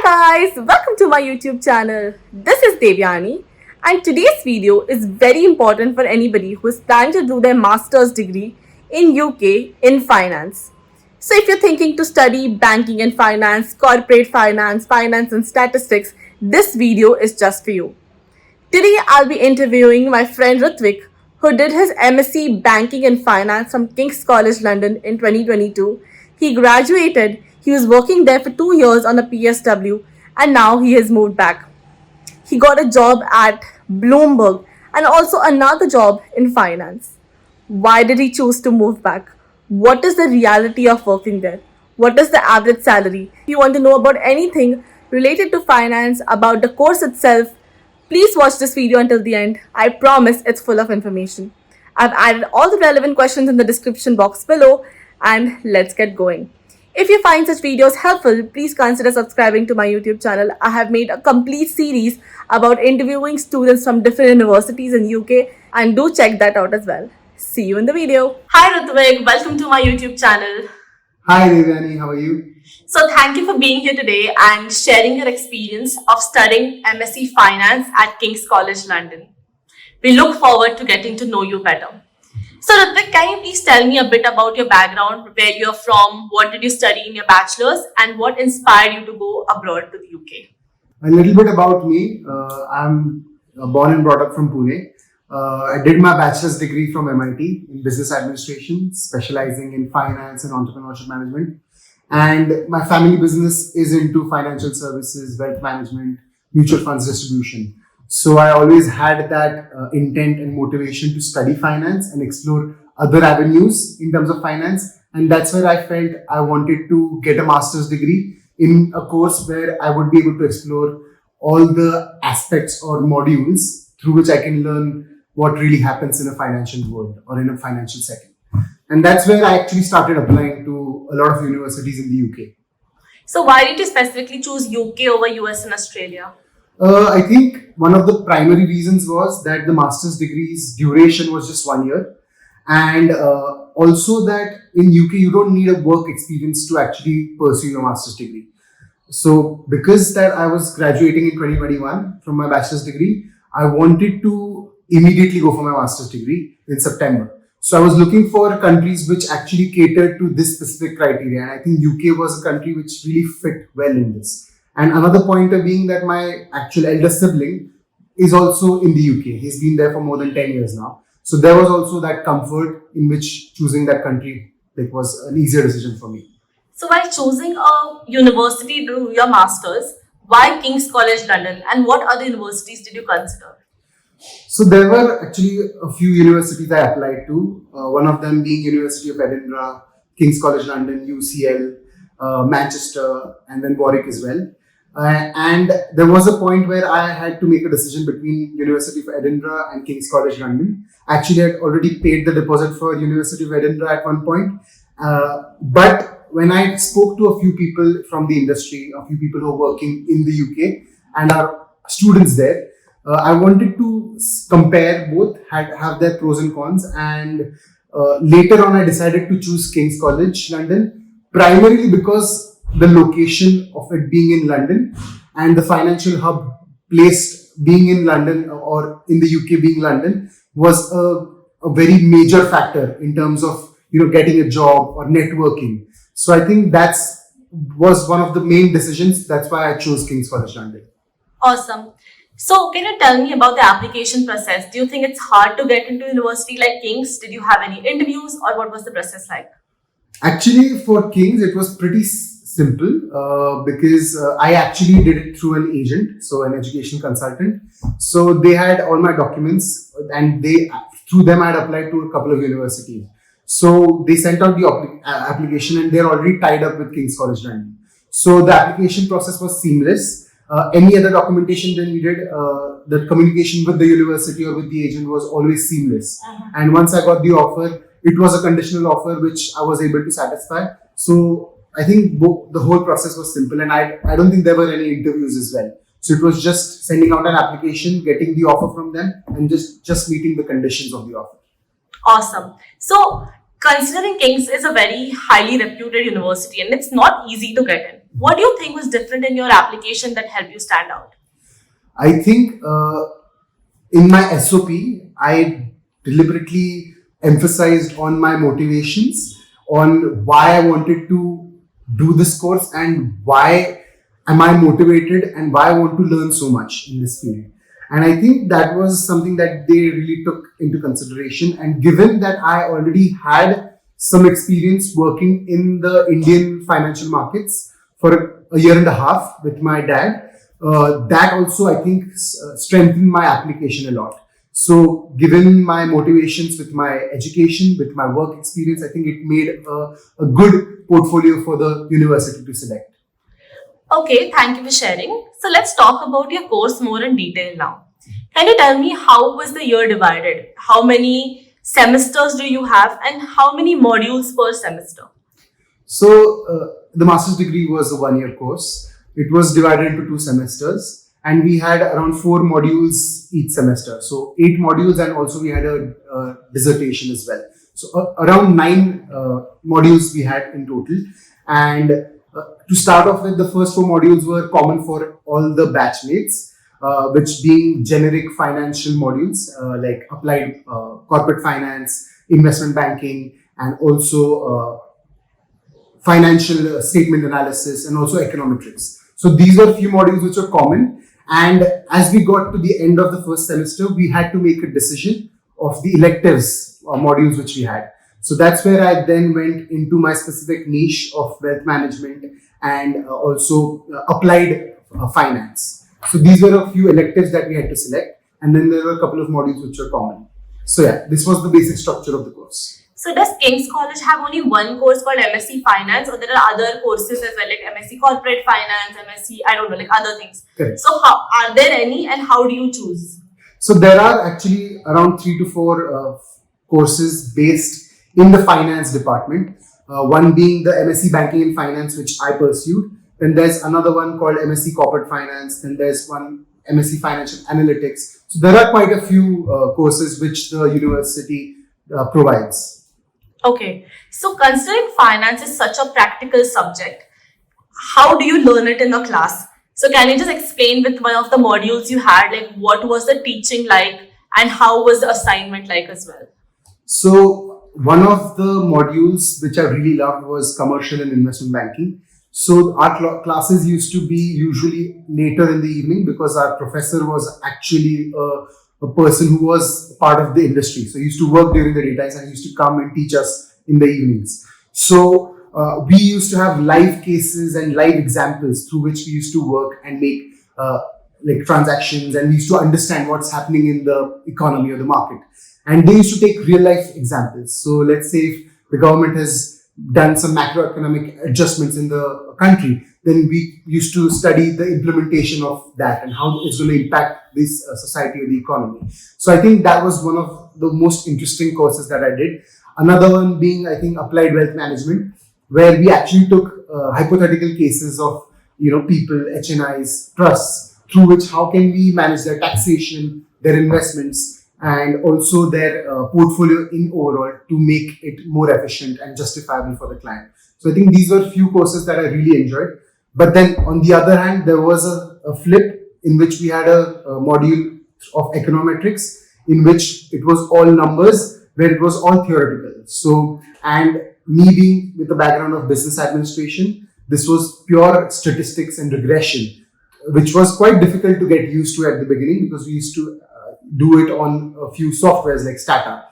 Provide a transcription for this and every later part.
Hi guys, welcome to my YouTube channel. This is Devyani and today's video is very important for anybody who is planning to do their master's degree in UK in finance. So if you're thinking to study banking and finance, corporate finance, finance and statistics, this video is just for you. Today I'll be interviewing my friend Ritvik who did his MSc Banking and Finance from King's College London in 2022. He graduated, he was working there for 2 years on a PSW and now he has moved back. He got a job at Bloomberg and also another job in finance. Why did he choose to move back? What is the reality of working there? What is the average salary? If you want to know about anything related to finance, about the course itself, please watch this video until the end. I promise it's full of information. I've added all the relevant questions in the description box below and let's get going. If you find such videos helpful, please consider subscribing to my YouTube channel. I have made a complete series about interviewing students from different universities in UK and do check that out as well. See you in the video. Hi Ritvik, welcome to my YouTube channel. Hi Devyani, how are you? So thank you for being here today and sharing your experience of studying MSc Finance at King's College London. We look forward to getting to know you better. So Ritvik, can you please tell me a bit about your background, where you're from, what did you study in your bachelor's and what inspired you to go abroad to the UK? A little bit about me. I'm born and brought up from Pune. I did my bachelor's degree from MIT in business administration, specializing in finance and entrepreneurship management. And my family business is into financial services, wealth management, mutual funds distribution. So I always had that intent and motivation to study finance and explore other avenues in terms of finance. And that's where I felt I wanted to get a master's degree in a course where I would be able to explore all the aspects or modules through which I can learn what really happens in a financial world or in a financial setting. And that's where I actually started applying to a lot of universities in the UK. So why did you specifically choose UK over US and Australia? I think one of the primary reasons was that the master's degree's duration was just 1 year. And also that in UK, you don't need a work experience to actually pursue your master's degree. So because that I was graduating in 2021 from my bachelor's degree, I wanted to immediately go for my master's degree in September. So I was looking for countries which actually catered to this specific criteria. And I think UK was a country which really fit well in this. And another pointer being that my actual elder sibling is also in the UK. He's been there for more than 10 years now. So there was also that comfort in which choosing that country was an easier decision for me. So while choosing a university to do your master's, why King's College London and what other universities did you consider? So there were actually a few universities I applied to. One of them being University of Edinburgh, King's College London, UCL, Manchester, and then Warwick as well. And there was a point where I had to make a decision between University of Edinburgh and King's College London. Actually, I had already paid the deposit for University of Edinburgh at one point. But when I spoke to a few people from the industry, a few people who are working in the UK and are students there, I wanted to compare both, have their pros and cons. And later on, I decided to choose King's College London, primarily because the location of it being in London and the financial hub placed being in London or in the UK being London was a very major factor in terms of getting a job or networking. So I think was one of the main decisions. That's why I chose King's College London. Awesome. So can you tell me about the application process? Do you think it's hard to get into a university like King's? Did you have any interviews or what was the process like? Actually, for King's, it was pretty simple because I actually did it through an agent, so an education consultant. So they had all my documents and through them I had applied to a couple of universities. So they sent out the application and they're already tied up with King's College London. So the application process was seamless. Any other documentation they needed, the communication with the university or with the agent was always seamless. And once I got the offer, it was a conditional offer which I was able to satisfy. So I think the whole process was simple and I don't think there were any interviews as well. So it was just sending out an application, getting the offer from them and just meeting the conditions of the offer. Awesome. So considering King's is a very highly reputed university and it's not easy to get in. What do you think was different in your application that helped you stand out? I think in my SOP, I deliberately emphasized on my motivations, on why I wanted to do this course and why am I motivated and why I want to learn so much in this field. And I think that was something that they really took into consideration. And given that I already had some experience working in the Indian financial markets for a year and a half with my dad, that also I think strengthened my application a lot. So, given my motivations with my education, with my work experience, I think it made a good portfolio for the university to select. Okay, thank you for sharing. So let's talk about your course more in detail now. Can you tell me how was the year divided? How many semesters do you have and how many modules per semester? So, the master's degree was a 1 year course. It was divided into 2 semesters, and we had around 4 modules each semester. So, 8 modules, and also we had a dissertation as well. So, around 9 modules we had in total. And to start off with, the first 4 modules were common for all the batchmates, which being generic financial modules like applied corporate finance, investment banking, and also financial statement analysis, and also econometrics. So these were a few modules which were common. And as we got to the end of the first semester, we had to make a decision of the electives modules which we had. So that's where I then went into my specific niche of wealth management and also applied finance. So these were a few electives that we had to select, and then there were a couple of modules which were common. So yeah, this was the basic structure of the course. So does King's College have only one course called MSc Finance, or there are other courses as well, like MSc Corporate Finance, MSc, I don't know, like other things? Correct. So how, are there any, and how do you choose? So there are actually around 3 to 4 courses based in the finance department. One being the MSc Banking and Finance, which I pursued. Then there's another one called MSc Corporate Finance. Then there's one MSc Financial Analytics. So there are quite a few courses which the university provides. Okay, so considering finance is such a practical subject, how do you learn it in a class? So can you just explain with one of the modules you had, like what was the teaching like and how was the assignment like as well? So one of the modules which I really loved was commercial and investment banking. So our classes used to be usually later in the evening because our professor was actually a person who was part of the industry. So he used to work during the daytimes and he used to come and teach us in the evenings. So we used to have live cases and live examples through which we used to work and make like transactions, and we used to understand what's happening in the economy or the market. And they used to take real life examples. So let's say if the government has done some macroeconomic adjustments in the country, then we used to study the implementation of that and how it's going to impact this society or the economy. So I think that was one of the most interesting courses that I did. Another one being, I think, applied wealth management, where we actually took hypothetical cases of people, HNIs, trusts, through which how can we manage their taxation, their investments, and also their portfolio in overall to make it more efficient and justifiable for the client. So I think these were few courses that I really enjoyed. But then on the other hand, there was a flip in which we had a module of econometrics in which it was all numbers, where it was all theoretical. So, and me being with the background of business administration, this was pure statistics and regression, which was quite difficult to get used to at the beginning because we used to do it on a few softwares like Stata.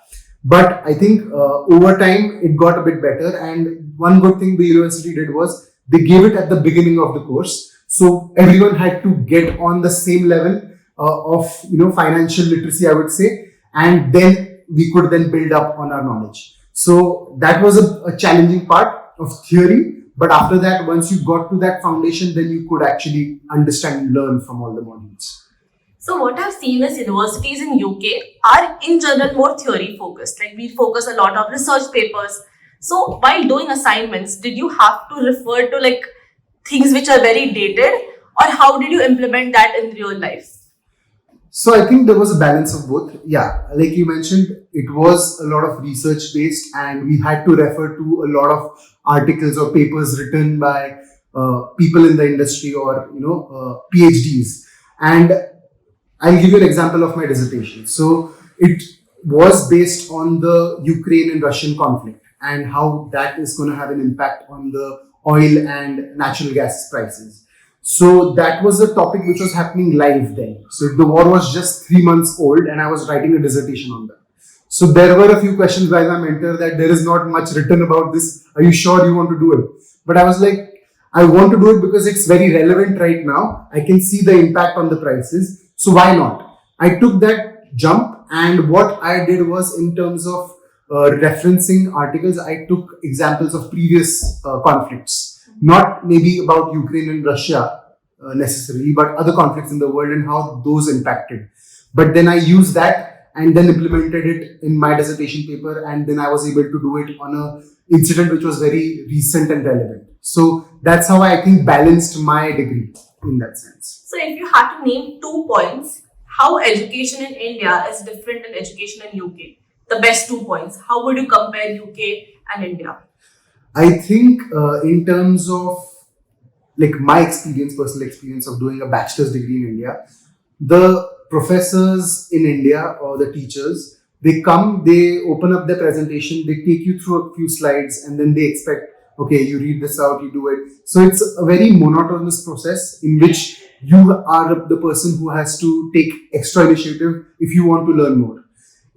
But I think over time it got a bit better. And one good thing the university did was they gave it at the beginning of the course, so everyone had to get on the same level of financial literacy, I would say, and then we could then build up on our knowledge. So that was a challenging part of theory. But after that, once you got to that foundation, then you could actually understand and learn from all the modules. So what I've seen is universities in UK are in general more theory focused. Like we focus a lot of research papers. So while doing assignments, did you have to refer to like things which are very dated, or how did you implement that in real life? So I think there was a balance of both. Yeah, like you mentioned, it was a lot of research based, and we had to refer to a lot of articles or papers written by people in the industry or PhDs. And I'll give you an example of my dissertation. So it was based on the Ukraine and Russian conflict and how that is going to have an impact on the oil and natural gas prices. So that was a topic which was happening live then. So the war was just 3 months old and I was writing a dissertation on that. So there were a few questions by my mentor that there is not much written about this. Are you sure you want to do it? But I was like, I want to do it because it's very relevant right now. I can see the impact on the prices. So why not? I took that jump, and what I did was, in terms of referencing articles, I took examples of previous conflicts, not maybe about Ukraine and Russia necessarily, but other conflicts in the world and how those impacted. But then I used that and then implemented it in my dissertation paper, and then I was able to do it on a incident which was very recent and relevant. So that's how I think balanced my degree in that sense. So, if you had to name 2 points, how education in India is different than education in UK, the best 2 points, how would you compare UK and India? I think in terms of like my experience, personal experience of doing a bachelor's degree in India, the professors in India or the teachers, they come, they open up their presentation, they take you through a few slides, and then they expect, okay, you read this out, you do it. So it's a very monotonous process in which you are the person who has to take extra initiative if you want to learn more.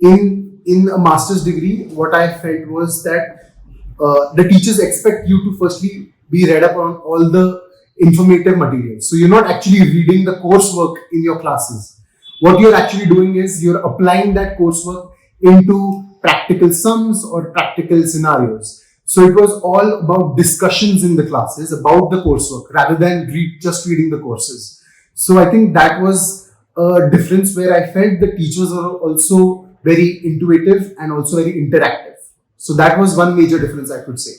In a master's degree, what I felt was that the teachers expect you to firstly be read up on all the informative materials. So you're not actually reading the coursework in your classes. What you're actually doing is you're applying that coursework into practical sums or practical scenarios. So it was all about discussions in the classes about the coursework rather than just reading the courses. So I think that was a difference where I felt the teachers were also very intuitive and also very interactive. So that was one major difference I could say.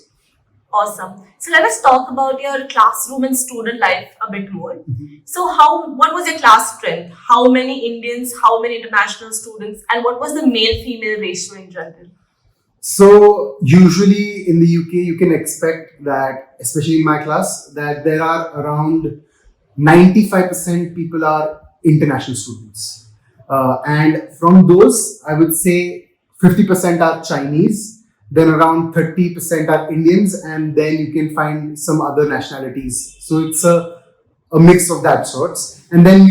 Awesome. So let us talk about your classroom and student life a bit more. So what was your class strength? How many Indians, how many international students, and what was the male-female ratio in general? So usually in the UK, you can expect that, especially in my class, that there are around 95% people are international students. And from those, I would say 50% are Chinese, then around 30% are Indians, and then you can find some other nationalities. So it's a mix of that sorts. And then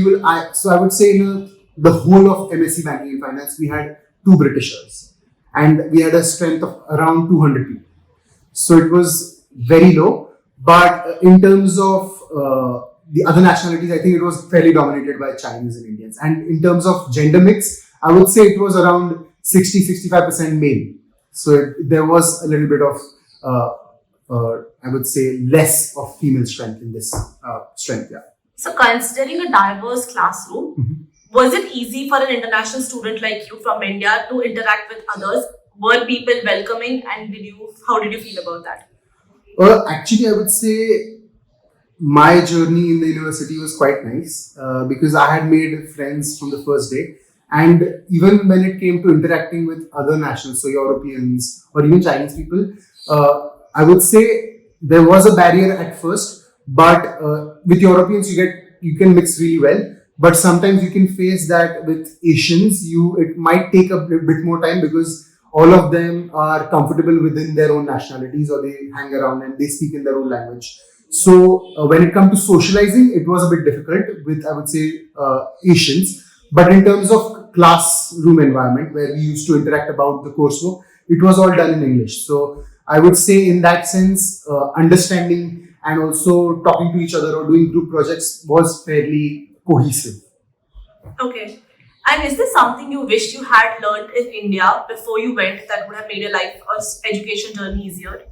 so I would say in the whole of MSc Banking and Finance, we had 2 Britishers, and we had a strength of around 200 people. So it was very low. But in terms of the other nationalities, I think it was fairly dominated by Chinese and Indians. And in terms of gender mix, I would say it was around 60-65% male. So there was a little bit of, I would say, less of female strength in this strength. Yeah. So considering a diverse classroom, was it easy for an international student like you from India to interact with others? Were people welcoming, and how did you feel about that? Actually, I would say my journey in the university was quite nice because I had made friends from the first day. And even when it came to interacting with other nationals, so Europeans or even Chinese people, I would say there was a barrier at first, but with Europeans you can mix really well. But sometimes you can face that with Asians, it might take a bit more time because all of them are comfortable within their own nationalities or they hang around and they speak in their own language. So when it comes to socializing, it was a bit difficult with, I would say, Asians. But in terms of classroom environment where we used to interact about the coursework, it was all done in English. So I would say in that sense, understanding and also talking to each other or doing group projects was fairly cohesive. Okay. And is there something you wish you had learned in India before you went that would have made your life or education journey easier?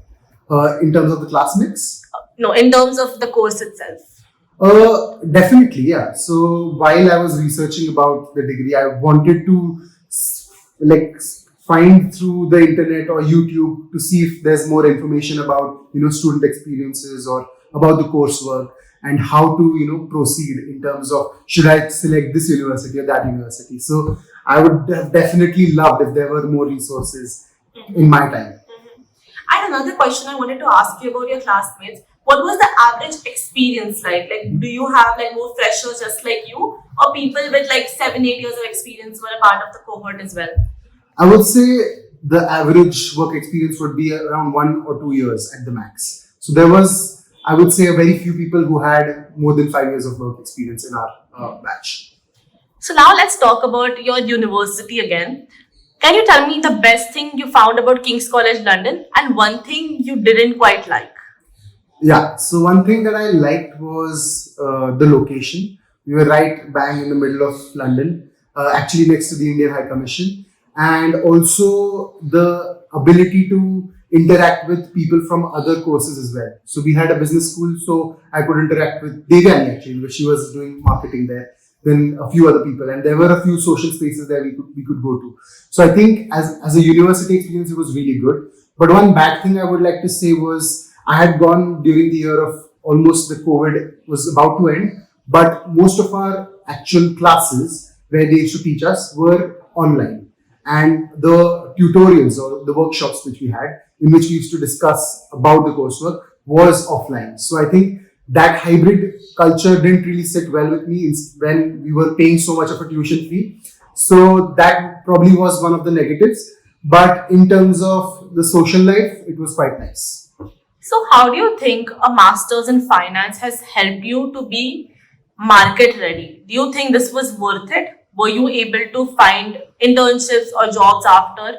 In terms of the class mix? No, in terms of the course itself. Definitely, yeah. So while I was researching about the degree, I wanted to find through the internet or YouTube to see if there's more information about student experiences or about the coursework and how to proceed in terms of should I select this university or that university. So I would have definitely loved if there were more resources in my time. And another question I wanted to ask you about your classmates. what was the average experience like? Like, do you have like more freshers just like you, or people with like 7, 8 years of experience were a part of the cohort as well? I would say the average work experience would be around 1 or 2 years at the max. So there was, I would say, a very few people who had more than 5 years of work experience in our batch. So now let's talk about your university again. Can you tell me the best thing you found about King's College London and one thing you didn't quite like? Yeah, so one thing that I liked was the location. We were right bang in the middle of London, actually next to the Indian High Commission, and also the ability to interact with people from other courses as well. So we had a business school, so I could interact with Devyani actually, because she was doing marketing there. Then a few other people, and there were a few social spaces there we could go to. So I think as a university experience, it was really good. But one bad thing I would like to say was I had gone during the year of almost the COVID was about to end, but most of our actual classes where they used to teach us were online. And the tutorials or the workshops which we had, in which we used to discuss about the coursework, was offline. So I think that hybrid culture didn't really sit well with me when we were paying so much of a tuition fee. So that probably was one of the negatives. But in terms of the social life, it was quite nice. So, how do you think a master's in finance has helped you to be market ready? Do you think this was worth it? Were you able to find internships or jobs after?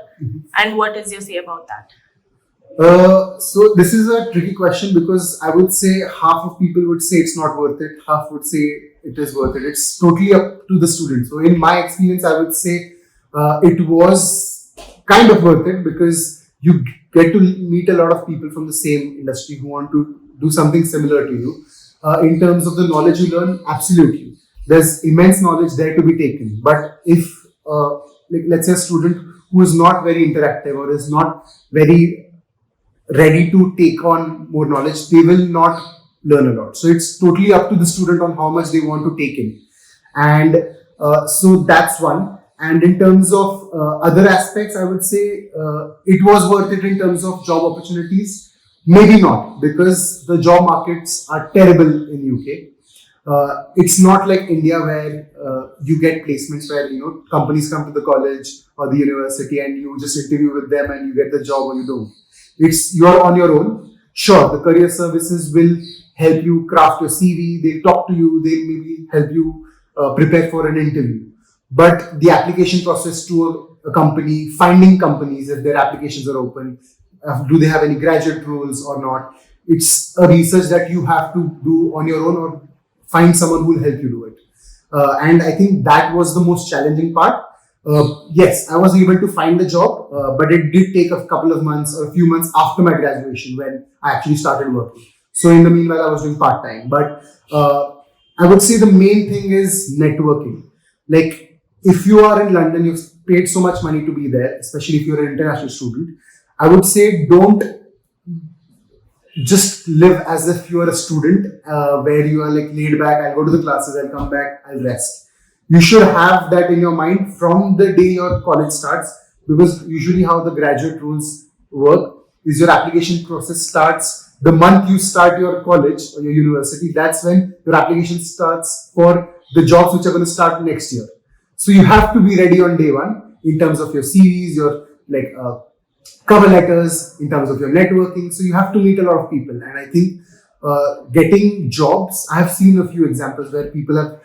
And what is your say about that? So this is a tricky question because I would say half of people would say it's not worth it, half would say it is worth it. It's totally up to the student. So in my experience, I would say it was kind of worth it because you get to meet a lot of people from the same industry who want to do something similar to you. In terms of the knowledge you learn, absolutely. There's immense knowledge there to be taken. But if, like, let's say a student who is not very interactive or is not very ready to take on more knowledge, they will not learn a lot. So it's totally up to the student on how much they want to take in. And so that's one. And in terms of other aspects, I would say it was worth it in terms of job opportunities. Maybe not, because the job markets are terrible in UK. It's not like India where you get placements where companies come to the college or the university and you just interview with them and you get the job or you don't. It's you're on your own. Sure, the career services will help you craft your CV. They talk to you. They maybe help you prepare for an interview. But the application process to a company, finding companies if their applications are open, do they have any graduate roles or not? It's a research that you have to do on your own or find someone who will help you do it. And I think that was the most challenging part. Yes, I was able to find the job, but it did take a couple of months or a few months after my graduation when I actually started working. So in the meanwhile, I was doing part time. But I would say the main thing is networking. Like if you are in London, you've paid so much money to be there, especially if you're an international student. I would say don't just live as if you are a student where you are like laid back. I'll go to the classes, I'll come back, I'll rest. You should have that in your mind from the day your college starts, because usually how the graduate rules work is your application process starts the month you start your college or your university. That's when your application starts for the jobs which are going to start next year. So you have to be ready on day one in terms of your CVs, your like cover letters, in terms of your networking. So you have to meet a lot of people. And I think getting jobs, I have seen a few examples where people have,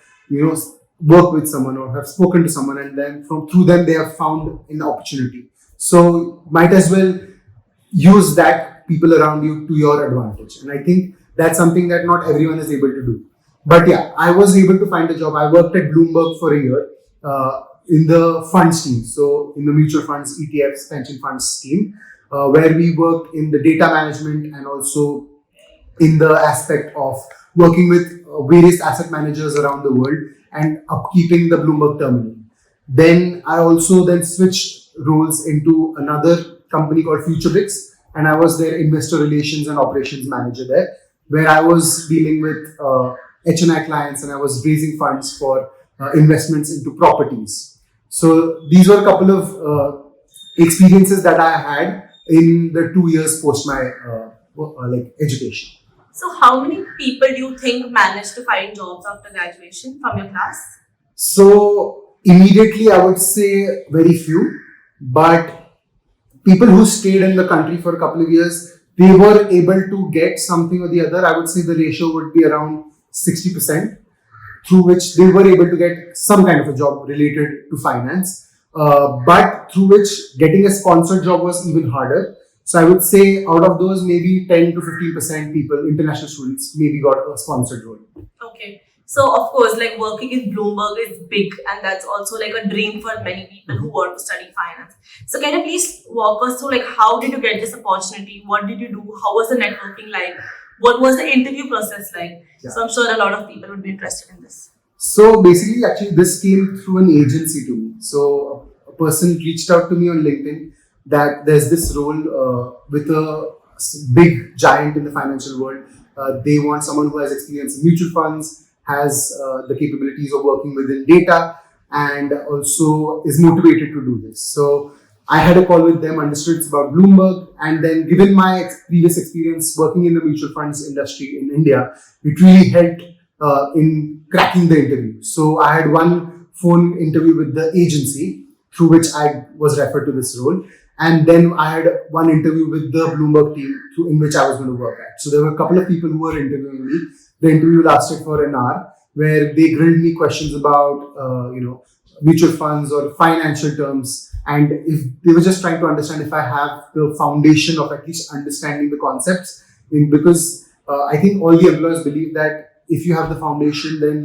worked with someone or have spoken to someone, and then through them they have found an opportunity. So might as well use that people around you to your advantage. And I think that's something that not everyone is able to do. But yeah, I was able to find a job. I worked at Bloomberg for a year in the funds team. So in the mutual funds, ETFs, pension funds team, where we worked in the data management and also in the aspect of working with various asset managers around the world and upkeeping the Bloomberg terminal. Then I also then switched roles into another company called FutureBix, and I was their investor relations and operations manager there, where I was dealing with HNI clients and I was raising funds for investments into properties. So these were a couple of experiences that I had in the 2 years post my like education. So, how many people do you think managed to find jobs after graduation from your class? So immediately I would say very few, but people who stayed in the country for a couple of years, they were able to get something or the other. I would say the ratio would be around 60%, through which they were able to get some kind of a job related to finance. But through which getting a sponsored job was even harder. So I would say out of those, maybe 10 to 15% people, international students, maybe got a sponsored role. Okay. So of course, like working in Bloomberg is big, and that's also like a dream for many people who want to study finance. So can you please walk us through like how did you get this opportunity? What did you do? How was the networking like? What was the interview process like? Yeah. So I'm sure a lot of people would be interested in this. So basically, actually, this came through an agency to me. So a person reached out to me on LinkedIn that there's this role with a big giant in the financial world. They want someone who has experience in mutual funds, has the capabilities of working within data, and also is motivated to do this. So I had a call with them, understood it's about Bloomberg, and then given my previous experience working in the mutual funds industry in India, it really helped in cracking the interview. So I had one phone interview with the agency through which I was referred to this role. And then I had one interview with the Bloomberg team in which I was going to work at. So there were a couple of people who were interviewing me. The interview lasted for an hour, where they grilled me questions about, mutual funds or financial terms. And if they were just trying to understand if I have the foundation of at least understanding the concepts, because I think all the employers believe that if you have the foundation, then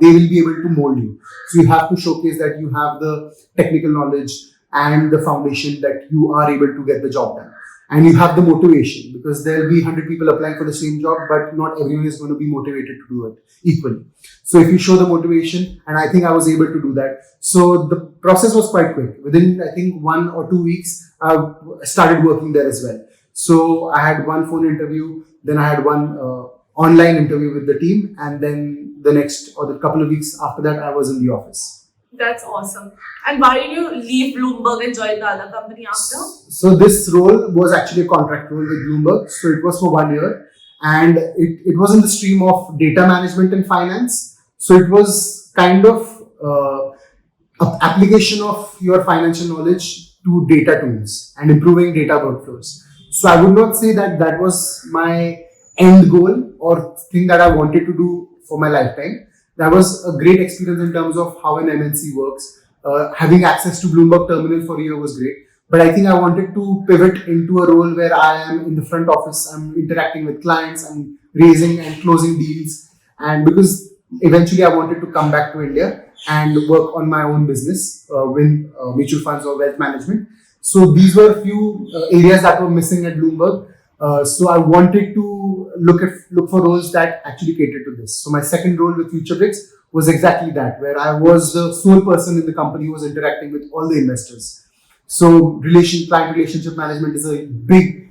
they will be able to mold you. So you have to showcase that you have the technical knowledge and the foundation that you are able to get the job done. And you have the motivation, because there will be 100 people applying for the same job, but not everyone is going to be motivated to do it equally. So if you show the motivation, and I think I was able to do that. So the process was quite quick. Within, I think, 1 or 2 weeks, I started working there as well. So I had one phone interview, then I had one online interview with the team, and then the next or the couple of weeks after that, I was in the office. That's awesome. And why did you leave Bloomberg and join the other company after? So this role was actually a contract role with Bloomberg. So it was for 1 year, and it was in the stream of data management and finance. So it was kind of application of your financial knowledge to data tools and improving data workflows. So I would not say that that was my end goal or thing that I wanted to do for my lifetime. That was a great experience in terms of how an MNC works. Having access to Bloomberg Terminal for a year was great. But I think I wanted to pivot into a role where I am in the front office, I'm interacting with clients, I'm raising and closing deals. And because eventually I wanted to come back to India and work on my own business with mutual funds or wealth management. So these were a few areas that were missing at Bloomberg. So I wanted to look for roles that actually catered to this. So my second role with FutureBricks was exactly that, where I was the sole person in the company who was interacting with all the investors. So client relationship management is a big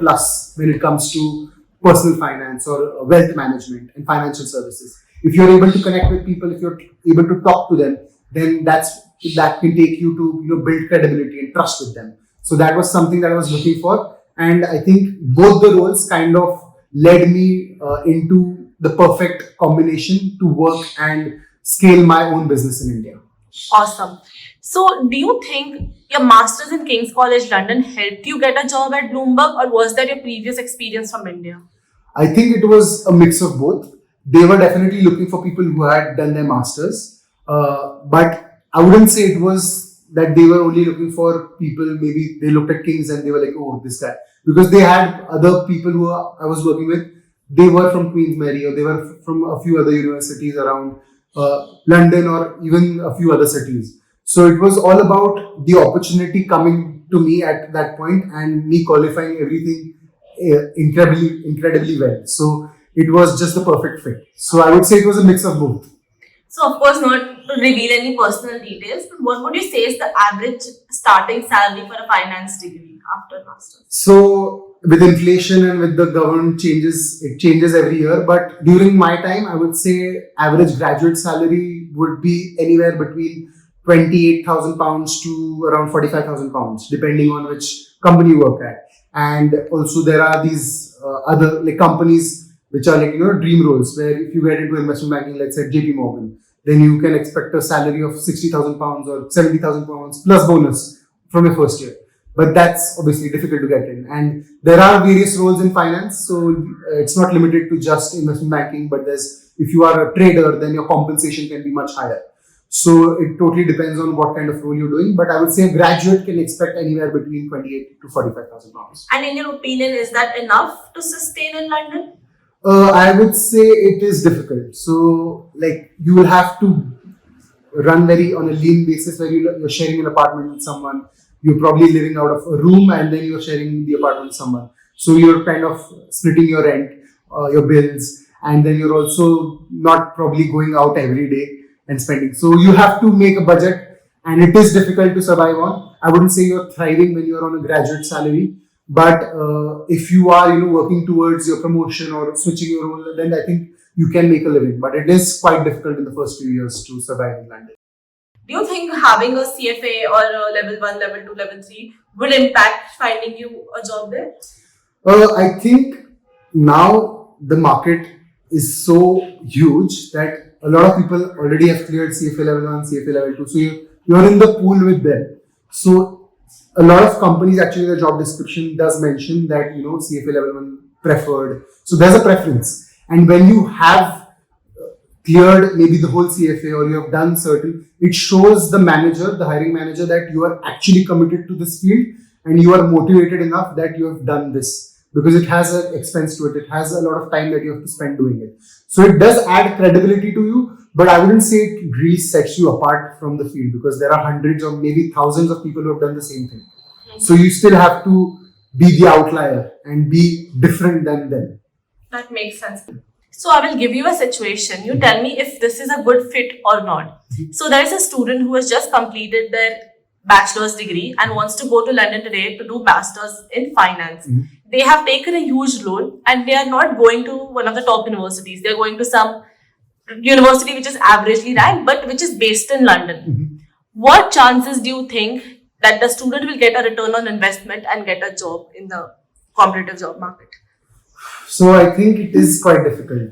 plus when it comes to personal finance or wealth management and financial services. If you're able to connect with people, if you're able to talk to them, then that can take you to build credibility and trust with them. So that was something that I was looking for. And I think both the roles kind of led me into the perfect combination to work and scale my own business in India. Awesome. So, do you think your master's in King's College London helped you get a job at Bloomberg, or was that your previous experience from India? I think it was a mix of both. They were definitely looking for people who had done their masters, but I wouldn't say it was that they were only looking for people. Maybe they looked at Kings and they were like, oh, this guy, because they had other people who I was working with. They were from Queen's Mary, or they were from a few other universities around London, or even a few other cities. So it was all about the opportunity coming to me at that point and me qualifying everything incredibly well. So it was just the perfect fit. So I would say it was a mix of both. So, of course, not to reveal any personal details, but what would you say is the average starting salary for a finance degree after master's? So with inflation and with the government changes, it changes every year. But during my time, I would say average graduate salary would be anywhere between £28,000 to around £45,000, depending on which company you work at. And also there are these other like companies which are like dream roles, where if you get into investment banking, let's say JP Morgan, then you can expect a salary of £60,000 or £70,000 plus bonus from your first year. But that's obviously difficult to get in. And there are various roles in finance, so it's not limited to just investment banking, but if you are a trader, then your compensation can be much higher. So it totally depends on what kind of role you're doing. But I would say a graduate can expect anywhere between 28 to 45,000 pounds. And in your opinion, is that enough to sustain in London? I would say it is difficult. So like you will have to run very on a lean basis, where you're sharing an apartment with someone. You're probably living out of a room, and then you're sharing the apartment with someone. So you're kind of splitting your rent, your bills, and then you're also not probably going out every day and spending. So you have to make a budget, and it is difficult to survive on. I wouldn't say you're thriving when you're on a graduate salary, but if you are working towards your promotion or switching your role, then I think you can make a living. But it is quite difficult in the first few years to survive in London. Do you think having a CFA or a level 1, level 2, level 3 would impact finding you a job there? I think now the market is so huge that a lot of people already have cleared CFA level 1, CFA level 2. So you're in the pool with them. So a lot of companies, actually, the job description does mention that CFA level 1 preferred. So there's a preference. And when you have cleared maybe the whole CFA, or you have done certain, it shows the manager, the hiring manager, that you are actually committed to this field and you are motivated enough that you have done this, because it has an expense to it. It has a lot of time that you have to spend doing it. So it does add credibility to you, but I wouldn't say it really sets you apart from the field, because there are hundreds or maybe thousands of people who have done the same thing. So you still have to be the outlier and be different than them. That makes sense. So I will give you a situation. You tell me if this is a good fit or not. So there is a student who has just completed their bachelor's degree and wants to go to London today to do master's in finance. They have taken a huge loan and they are not going to one of the top universities. They are going to some university which is averagely ranked, but which is based in London. What chances do you think that the student will get a return on investment and get a job in the competitive job market? So I think it is quite difficult.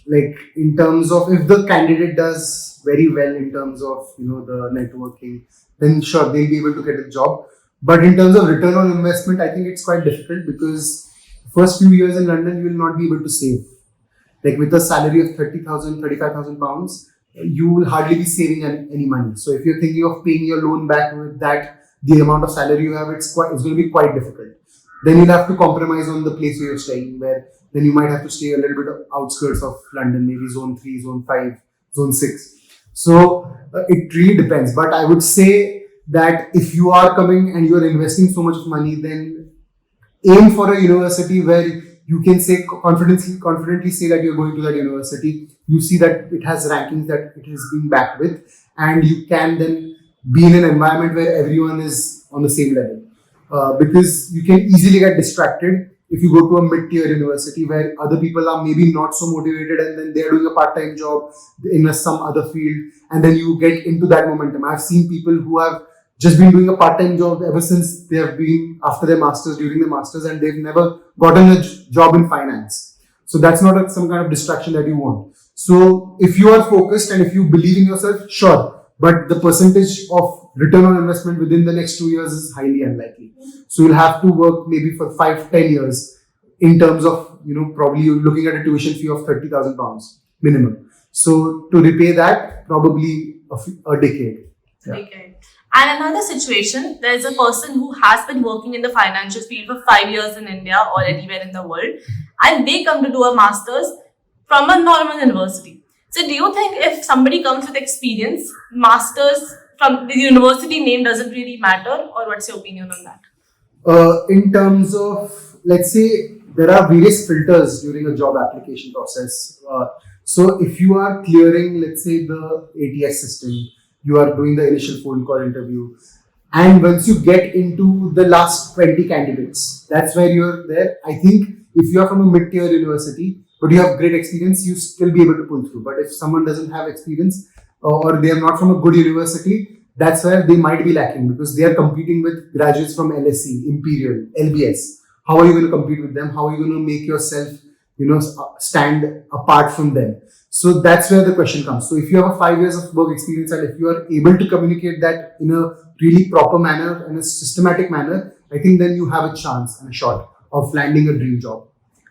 Like in terms of, if the candidate does very well in terms of the networking, then sure, they'll be able to get a job. But in terms of return on investment, I think it's quite difficult, because first few years in London, you will not be able to save. Like with a salary of 30,000, 35,000 pounds, you will hardly be saving any money. So if you're thinking of paying your loan back with the amount of salary you have, it's going to be quite difficult. Then you'll have to compromise on the place where you're staying, where then you might have to stay a little bit outskirts of London, maybe zone 3, zone 5, zone 6. So it really depends. But I would say that if you are coming and you're investing so much of money, then aim for a university where you can say confidently say that you're going to that university. You see that it has rankings that it is being backed with, and you can then be in an environment where everyone is on the same level. Because you can easily get distracted if you go to a mid-tier university where other people are maybe not so motivated, and then they're doing a part-time job in some other field, and then you get into that momentum. I've seen people who have just been doing a part-time job ever since they have been after their masters, during their masters, and they've never gotten a job in finance. So that's not some kind of distraction that you want. So if you are focused and if you believe in yourself, sure. But the percentage of return on investment within the next 2 years is highly unlikely. So you'll have to work maybe for 5-10 years in terms of, probably you're looking at a tuition fee of £30,000 minimum. So to repay that, probably a decade. Yeah. Decade. And another situation, there is a person who has been working in the financial field for 5 years in India or anywhere in the world, and they come to do a master's from a normal university. So do you think if somebody comes with experience, masters from the university name doesn't really matter, or what's your opinion on that? In terms of, let's say, there are various filters during a job application process. So if you are clearing, let's say, the ATS system, you are doing the initial phone call interview, and once you get into the last 20 candidates, that's where you're there. I think if you are from a mid-tier university, but you have great experience, you still be able to pull through. But if someone doesn't have experience, or they are not from a good university, that's where they might be lacking, because they are competing with graduates from LSE, Imperial, LBS. how are you going to compete with them? How are you going to make yourself, stand apart from them? So that's where the question comes. So if you have a 5 years of work experience and if you are able to communicate that in a really proper manner and a systematic manner, I think then you have a chance and a shot of landing a dream job.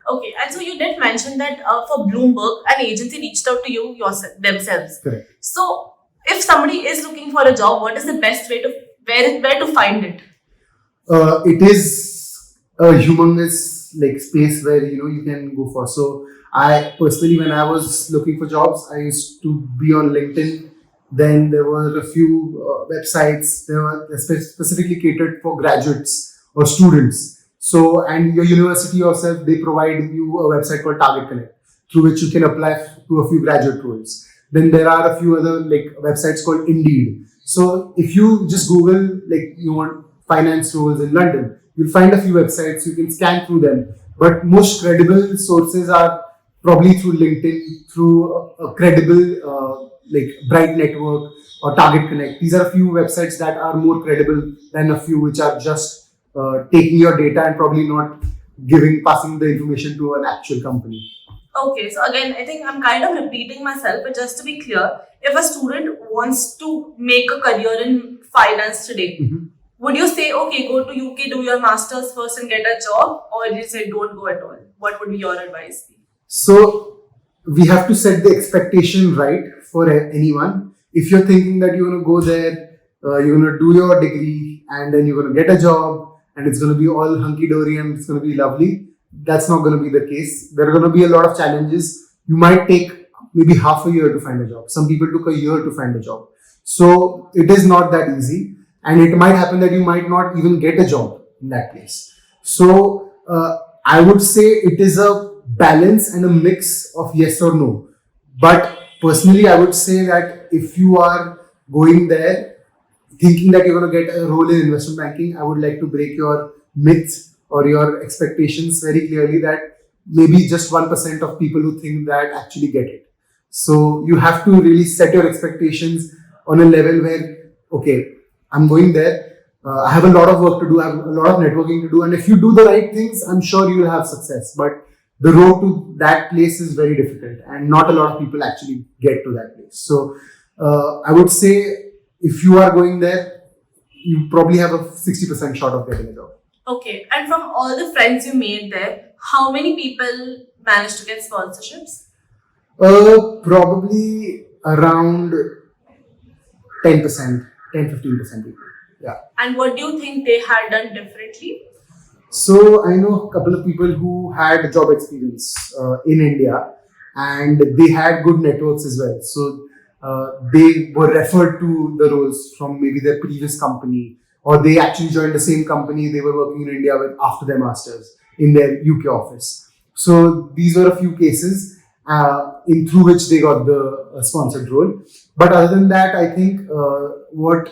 Okay, and so you did mention that for Bloomberg, an agency reached out to you themselves. Correct. So, if somebody is looking for a job, what is the best way to where to find it? It is a humongous space where you can go for. So I personally, when I was looking for jobs, I used to be on LinkedIn. Then there were a few websites. They were specifically catered for graduates or students. So, and your university yourself, they provide you a website called Target Connect, through which you can apply to a few graduate roles. Then there are a few other websites called Indeed. So if you just Google you want finance roles in London, you'll find a few websites. You can scan through them, but most credible sources are probably through LinkedIn, through a credible Bright Network or Target Connect. These are a few websites that are more credible than a few which are just taking your data and probably not passing the information to an actual company. Okay, so again, I think I'm kind of repeating myself, but just to be clear, if a student wants to make a career in finance today, would you say, okay, go to UK, do your master's first and get a job, or you say don't go at all? What would be your advice? So we have to set the expectation right for anyone. If you're thinking that you're going to go there, you're going to do your degree and then you're going to get a job and it's going to be all hunky-dory and it's going to be lovely, that's not going to be the case. There are going to be a lot of challenges. You might take maybe half a year to find a job. Some people took a year to find a job. So it is not that easy. And it might happen that you might not even get a job in that place. So I would say it is a balance and a mix of yes or no. But personally, I would say that if you are going there thinking that you're going to get a role in investment banking, I would like to break your myths or your expectations very clearly that maybe just 1% of people who think that actually get it. So you have to really set your expectations on a level where, okay, I'm going there. I have a lot of work to do. I have a lot of networking to do. And if you do the right things, I'm sure you will have success. But the road to that place is very difficult. And not a lot of people actually get to that place. So I would say if you are going there, you probably have a 60% shot of getting a job. Okay. And from all the friends you made there, how many people managed to get sponsorships? Probably around 10%. 10-15% people. Yeah. And what do you think they had done differently? So I know a couple of people who had job experience in India and they had good networks as well. So they were referred to the roles from maybe their previous company, or they actually joined the same company they were working in India with after their masters in their UK office. So these were a few cases through which they got the sponsored role. But other than that, I think what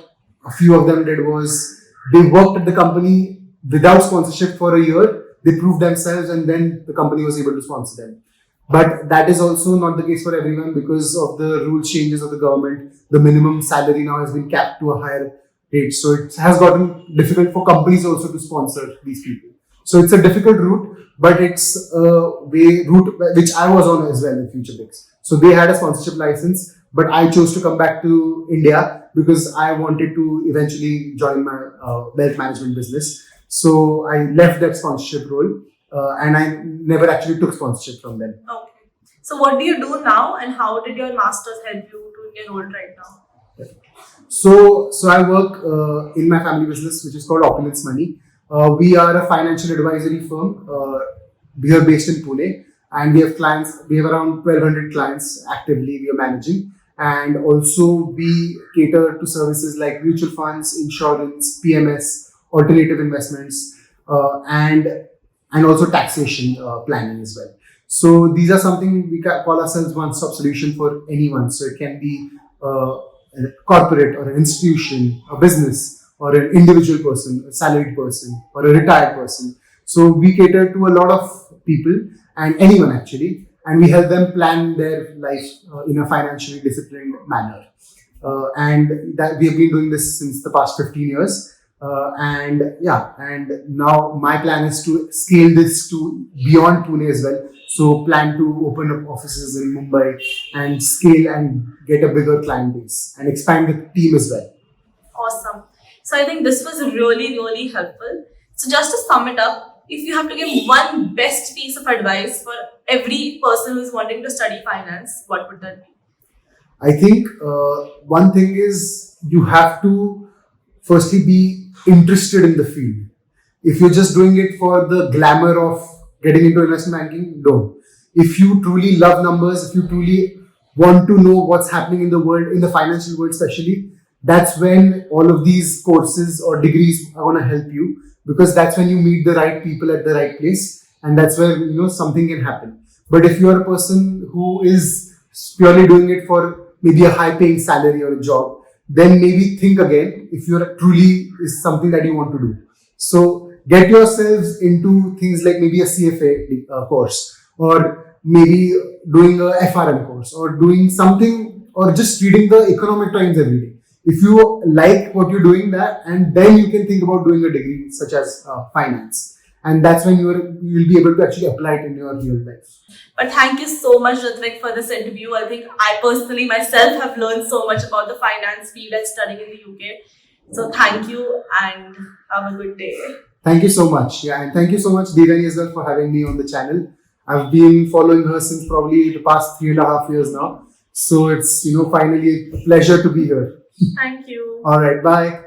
a few of them did was they worked at the company without sponsorship for a year. They proved themselves and then the company was able to sponsor them. But that is also not the case for everyone because of the rule changes of the government. The minimum salary now has been capped to a higher rate. So it has gotten difficult for companies also to sponsor these people. So it's a difficult route, but it's a route which I was on as well in FutureBix. So they had a sponsorship license, but I chose to come back to India because I wanted to eventually join my wealth management business. So I left that sponsorship role and I never actually took sponsorship from them. Okay. So what do you do now and how did your masters help you to enroll right now? So I work in my family business, which is called Opulence Money. We are a financial advisory firm. We are based in Pune and we have clients. We have around 1,200 clients actively we are managing. And also we cater to services like mutual funds, insurance, PMS, alternative investments, and also taxation planning as well. So these are something we call ourselves one-stop solution for anyone. So it can be a corporate or an institution, a business, or an individual person, a salaried person, or a retired person. So we cater to a lot of people and anyone actually, and we help them plan their life in a financially disciplined manner. And that we have been doing this since the past 15 years. And now my plan is to scale this to beyond Pune as well. So plan to open up offices in Mumbai and scale and get a bigger client base and expand the team as well. Awesome. So I think this was really, really helpful. So just to sum it up, if you have to give one best piece of advice for every person who is wanting to study finance, what would that be? I think one thing is you have to firstly be interested in the field. If you're just doing it for the glamour of getting into investment banking, don't. If you truly love numbers, if you truly want to know what's happening in the world, in the financial world especially, that's when all of these courses or degrees are going to help you, because that's when you meet the right people at the right place, and that's where something can happen. But if you're a person who is purely doing it for maybe a high paying salary or a job, then maybe think again if you're truly is something that you want to do. So get yourselves into things like maybe a CFA course, or maybe doing a FRM course, or doing something, or just reading the economic times every day. If you like what you're doing, that, and then you can think about doing a degree such as finance, and that's when you'll be able to actually apply it in your real life. But thank you so much, Ritvik, for this interview. I think I personally myself have learned so much about the finance field and studying in the UK. So thank you and have a good day. Thank you so much. Yeah, and thank you so much, Devani, as well, for having me on the channel. I've been following her since probably the past 3.5 years now. So it's finally a pleasure to be here. Thank you. All right, bye.